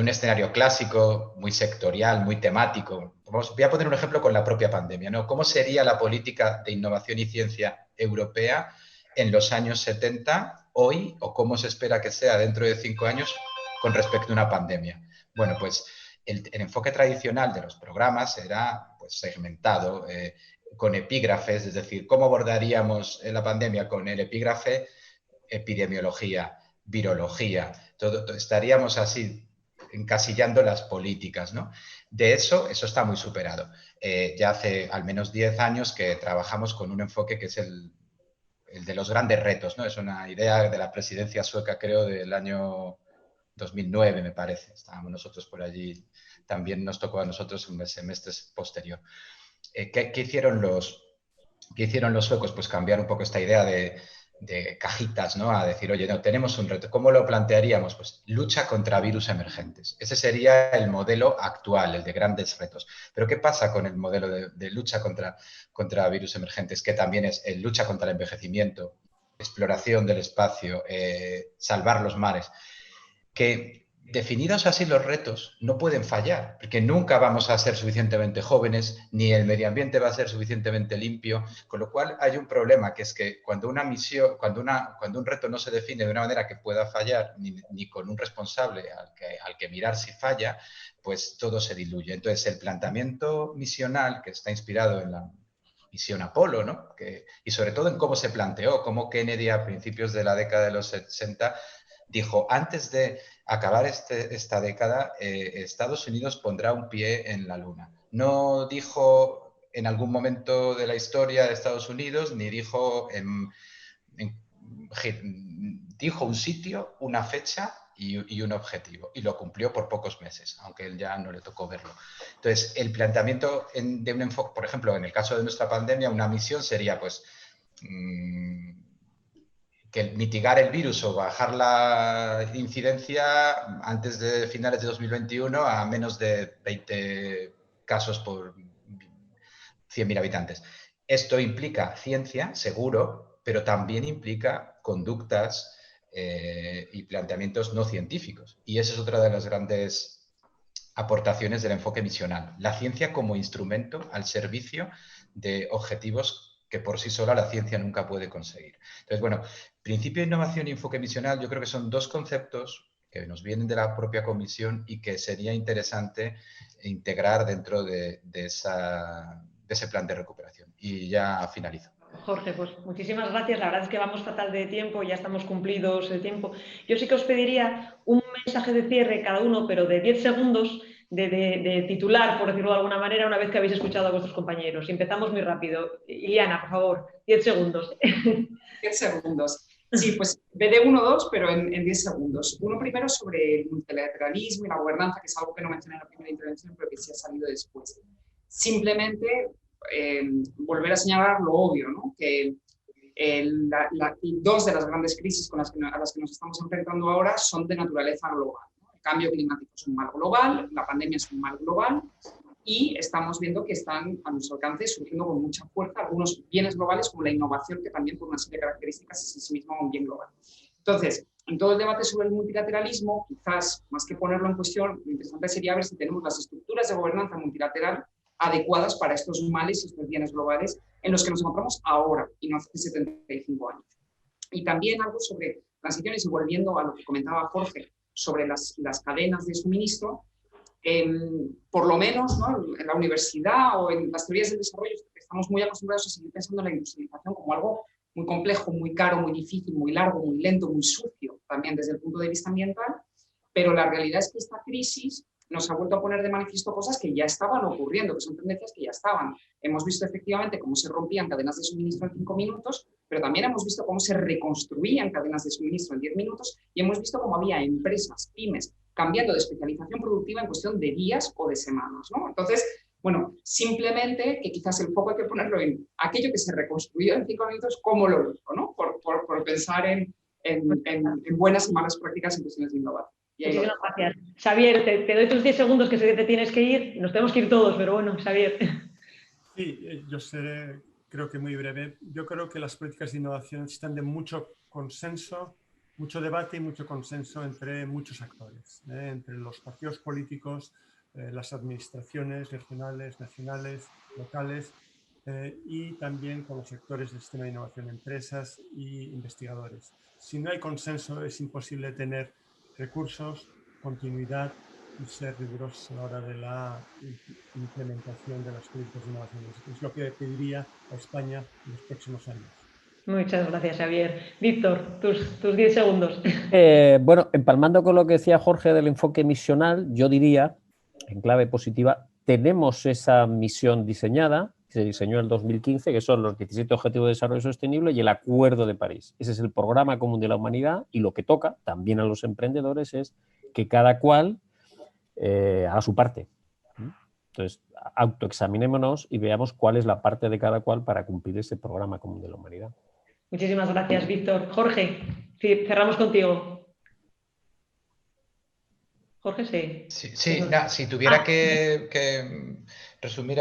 escenario clásico, muy sectorial, muy temático. Voy a poner un ejemplo con la propia pandemia, ¿no? ¿Cómo sería la política de innovación y ciencia europea en los años 70, hoy, o cómo se espera que sea dentro de 5 años con respecto a una pandemia? Bueno, pues el enfoque tradicional de los programas era pues, segmentado, con epígrafes, es decir, ¿cómo abordaríamos la pandemia con el epígrafe? Epidemiología, virología, estaríamos así encasillando las políticas, ¿no? De eso está muy superado. Ya hace al menos 10 años que trabajamos con un enfoque que es el de los grandes retos, ¿no? Es una idea de la presidencia sueca, creo, del año 2009, me parece. Estábamos nosotros por allí, también nos tocó a nosotros un semestre posterior. ¿Qué hicieron los suecos? Pues cambiar un poco esta idea de cajitas, ¿no? A decir, oye, no, tenemos un reto. ¿Cómo lo plantearíamos? Pues lucha contra virus emergentes. Ese sería el modelo actual, el de grandes retos. Pero ¿qué pasa con el modelo de lucha contra virus emergentes? Que también es lucha contra el envejecimiento, exploración del espacio, salvar los mares. Que definidos así los retos no pueden fallar, porque nunca vamos a ser suficientemente jóvenes, ni el medio ambiente va a ser suficientemente limpio, con lo cual hay un problema, que es que cuando una misión, cuando un reto no se define de una manera que pueda fallar, ni con un responsable al que mirar si falla, pues todo se diluye. Entonces, el planteamiento misional, que está inspirado en la misión Apolo, ¿no? Y sobre todo en cómo se planteó, cómo Kennedy a principios de la década de los 60 dijo, antes de acabar esta década, Estados Unidos pondrá un pie en la Luna. No dijo en algún momento de la historia de Estados Unidos, ni dijo, dijo un sitio, una fecha y un objetivo. Y lo cumplió por pocos meses, aunque él ya no le tocó verlo. Entonces, el planteamiento de un enfoque, por ejemplo, en el caso de nuestra pandemia, una misión sería, pues, que mitigar el virus o bajar la incidencia antes de finales de 2021 a menos de 20 casos por 100.000 habitantes. Esto implica ciencia, seguro, pero también implica conductas y planteamientos no científicos. Y esa es otra de las grandes aportaciones del enfoque misional. La ciencia como instrumento al servicio de objetivos que por sí sola la ciencia nunca puede conseguir. Entonces, bueno, principio de innovación y enfoque misional yo creo que son dos conceptos que nos vienen de la propia comisión y que sería interesante integrar dentro de ese plan de recuperación. Y ya finalizo. Jorge, pues muchísimas gracias. La verdad es que vamos fatal de tiempo, ya estamos cumplidos el tiempo. Yo sí que os pediría un mensaje de cierre cada uno, pero de 10 segundos, de titular, por decirlo de alguna manera, una vez que habéis escuchado a vuestros compañeros. Y empezamos muy rápido. Iliana, por favor, 10 segundos. 10 segundos. Sí, pues BD 1-2, pero en 10 segundos. Uno primero sobre el multilateralismo y la gobernanza, que es algo que no mencioné en la primera intervención, pero que sí ha salido después. Simplemente volver a señalar lo obvio, ¿no? Que dos de las grandes crisis a las que nos estamos enfrentando ahora son de naturaleza global, ¿no? El cambio climático es un mal global, la pandemia es un mal global, y estamos viendo que están a nuestro alcance surgiendo con mucha fuerza algunos bienes globales como la innovación, que también por una serie de características es en sí mismo un bien global. Entonces, en todo el debate sobre el multilateralismo, quizás más que ponerlo en cuestión, lo interesante sería ver si tenemos las estructuras de gobernanza multilateral adecuadas para estos males y estos bienes globales en los que nos encontramos ahora y no hace 75 años. Y también algo sobre transiciones, y volviendo a lo que comentaba Jorge sobre las cadenas de suministro, por lo menos, ¿no?, en la universidad o en las teorías del desarrollo estamos muy acostumbrados a seguir pensando en la industrialización como algo muy complejo, muy caro, muy difícil, muy largo, muy lento, muy sucio, también desde el punto de vista ambiental, pero la realidad es que esta crisis nos ha vuelto a poner de manifiesto cosas que ya estaban ocurriendo, que son tendencias que ya estaban. Hemos visto efectivamente cómo se rompían cadenas de suministro en 5 minutos, pero también hemos visto cómo se reconstruían cadenas de suministro en 10 minutos y hemos visto cómo había empresas, pymes, cambiando de especialización productiva en cuestión de días o de semanas, ¿no? Entonces, bueno, simplemente que quizás el foco hay que ponerlo en aquello que se reconstruyó en 5 minutos, cómo lo hizo, ¿no? Por pensar en buenas y malas prácticas en cuestiones de innovación. Muchísimas gracias. Xavier, te doy tus 10 segundos que sé que te tienes que ir. Nos tenemos que ir todos, pero bueno, Xavier. Sí, yo seré, creo que muy breve. Yo creo que las políticas de innovación necesitan de mucho consenso, mucho debate y mucho consenso entre muchos actores, entre los partidos políticos, las administraciones regionales, nacionales, locales, y también con los sectores del sistema de innovación, empresas e investigadores. Si no hay consenso, es imposible tener recursos, continuidad y ser rigurosos a la hora de la implementación de las políticas de innovación. Es lo que pediría a España en los próximos años. Muchas gracias, Xavier. Víctor, tus 10 segundos. Bueno, empalmando con lo que decía Jorge del enfoque misional, yo diría, en clave positiva, tenemos esa misión diseñada, que se diseñó en el 2015, que son los 17 Objetivos de Desarrollo Sostenible y el Acuerdo de París. Ese es el programa común de la humanidad y lo que toca también a los emprendedores es que cada cual haga su parte. Entonces, autoexaminémonos y veamos cuál es la parte de cada cual para cumplir ese programa común de la humanidad. Muchísimas gracias, Víctor. Jorge, cerramos contigo. Jorge, sí. Si tuviera que resumir,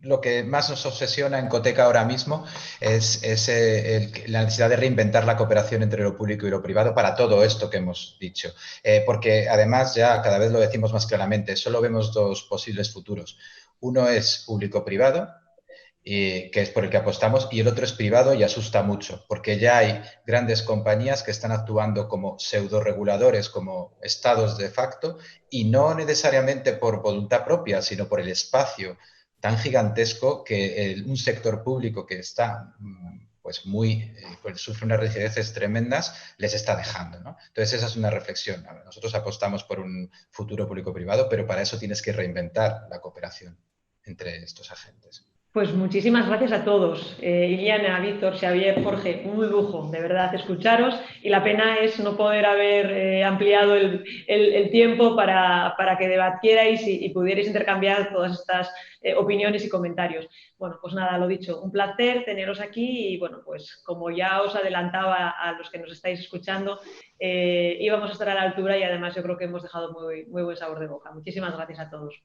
lo que más nos obsesiona en Coteca ahora mismo es la necesidad de reinventar la cooperación entre lo público y lo privado para todo esto que hemos dicho. Porque además ya cada vez lo decimos más claramente, solo vemos dos posibles futuros. Uno es público-privado, que es por el que apostamos, y el otro es privado y asusta mucho, porque ya hay grandes compañías que están actuando como pseudo-reguladores, como estados de facto, y no necesariamente por voluntad propia, sino por el espacio tan gigantesco que un sector público que está pues sufre unas rigideces tremendas, les está dejando, ¿no? Entonces esa es una reflexión. Nosotros apostamos por un futuro público-privado, pero para eso tienes que reinventar la cooperación entre estos agentes. Pues muchísimas gracias a todos. Iliana, Víctor, Xavier, Jorge, un lujo, de verdad, escucharos. Y la pena es no poder haber ampliado el tiempo para que debatierais y pudierais intercambiar todas estas opiniones y comentarios. Bueno, pues nada, lo dicho, un placer teneros aquí y bueno, pues como ya os adelantaba a los que nos estáis escuchando, íbamos a estar a la altura y además yo creo que hemos dejado muy buen sabor de boca. Muchísimas gracias a todos.